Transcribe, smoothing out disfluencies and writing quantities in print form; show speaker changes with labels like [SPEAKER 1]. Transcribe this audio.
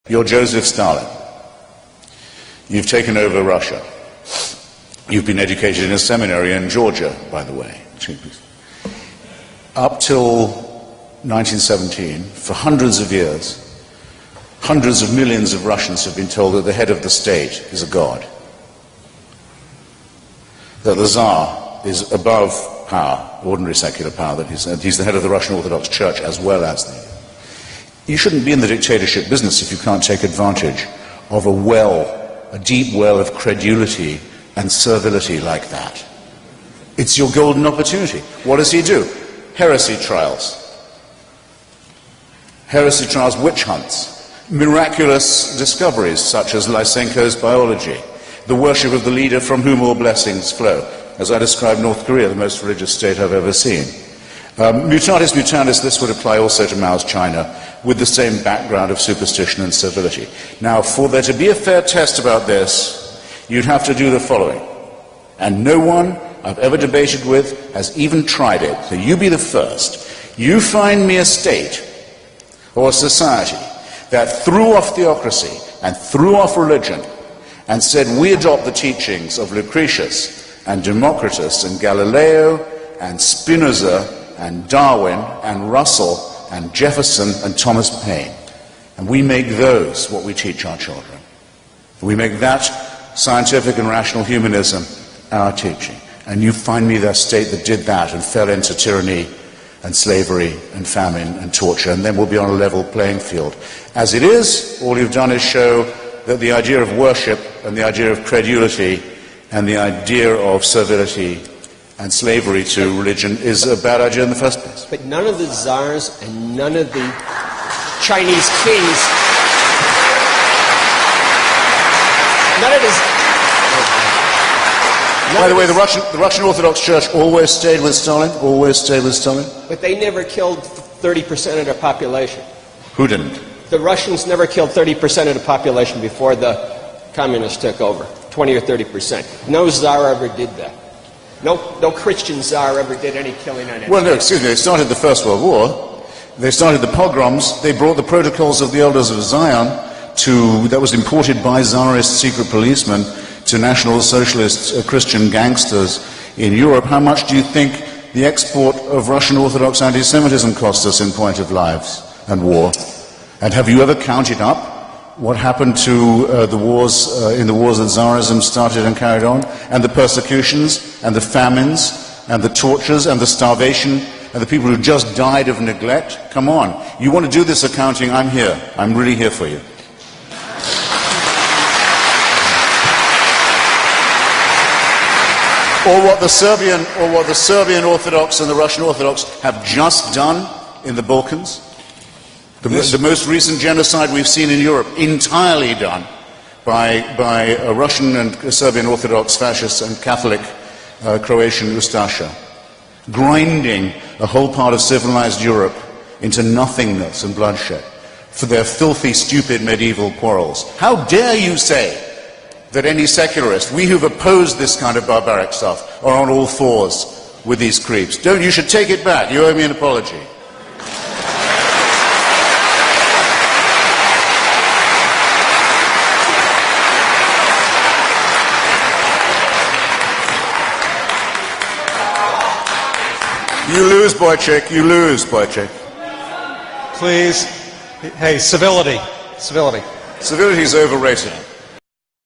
[SPEAKER 1] You're Joseph Stalin. You've taken over Russia. You've been educated in a seminary in Georgia, by the way. Up till 1917, for hundreds of years, hundreds of millions of Russians have been told that the head of the state is a god, that the Tsar is above power, ordinary secular power, that he's the head of the Russian Orthodox Church as well as the... You shouldn't be in the dictatorship business if you can't take advantage of a deep well of credulity and servility like that. It's your golden opportunity. What does he do? Heresy trials. Heresy trials, witch hunts, miraculous discoveries such as Lysenko's biology, the worship of the leader from whom all blessings flow. As I described North Korea, the most religious state I've ever seen. Mutatis mutandis, this would apply also to Mao's China, with the same background of superstition and servility. Now, for there to be a fair test about this, you'd have to do the following. And no one I've ever debated with has even tried it, so you be the first. You find me a state or a society that threw off theocracy and threw off religion and said we adopt the teachings of Lucretius and Democritus and Galileo and Spinoza and Darwin and Russell and Jefferson and Thomas Paine. And we make those what we teach our children. We make that scientific and rational humanism our teaching. And you find me that state that did that and fell into tyranny and slavery and famine and torture, and then we'll be on a level playing field. As it is, all you've done is show that the idea of worship and the idea of credulity and the idea of servility and slavery to religion is a bad idea in the first place.
[SPEAKER 2] But none of the czars and none of the Chinese kings, none of this...
[SPEAKER 1] By the way, the Russian Orthodox Church always stayed with Stalin,
[SPEAKER 2] But they never killed 30% of their population.
[SPEAKER 1] Who didn't?
[SPEAKER 2] The Russians never killed 30% of the population before the communists took over, 20 or 30%. No czar ever did that. No Christian czar ever did any killing on anyone.
[SPEAKER 1] Well, no, excuse me, they started the First World War, they started the pogroms, they brought the protocols of the Elders of Zion that was imported by Tsarist secret policemen to National Socialist Christian gangsters in Europe. How much do you think the export of Russian Orthodox anti-Semitism cost us in point of lives and war? And have you ever counted up what happened to the wars in the wars that Tsarism started and carried on, and the persecutions, and the famines, and the tortures, and the starvation, and the people who just died of neglect? Come on. You want to do this accounting? I'm here. I'm really here for you. Or what the Serbian Orthodox and the Russian Orthodox have just done in the Balkans. The most recent genocide we've seen in Europe, entirely done by a Russian and Serbian Orthodox fascists and Catholic Croatian Ustasha, grinding a whole part of civilized Europe into nothingness and bloodshed for their filthy, stupid medieval quarrels. How dare you say that any secularist, we who've opposed this kind of barbaric stuff, are on all fours with these creeps? You should take it back. You owe me an apology. You lose, Boychik. You lose, Boychik.
[SPEAKER 3] Please. Hey, civility. Civility.
[SPEAKER 1] Civility is overrated.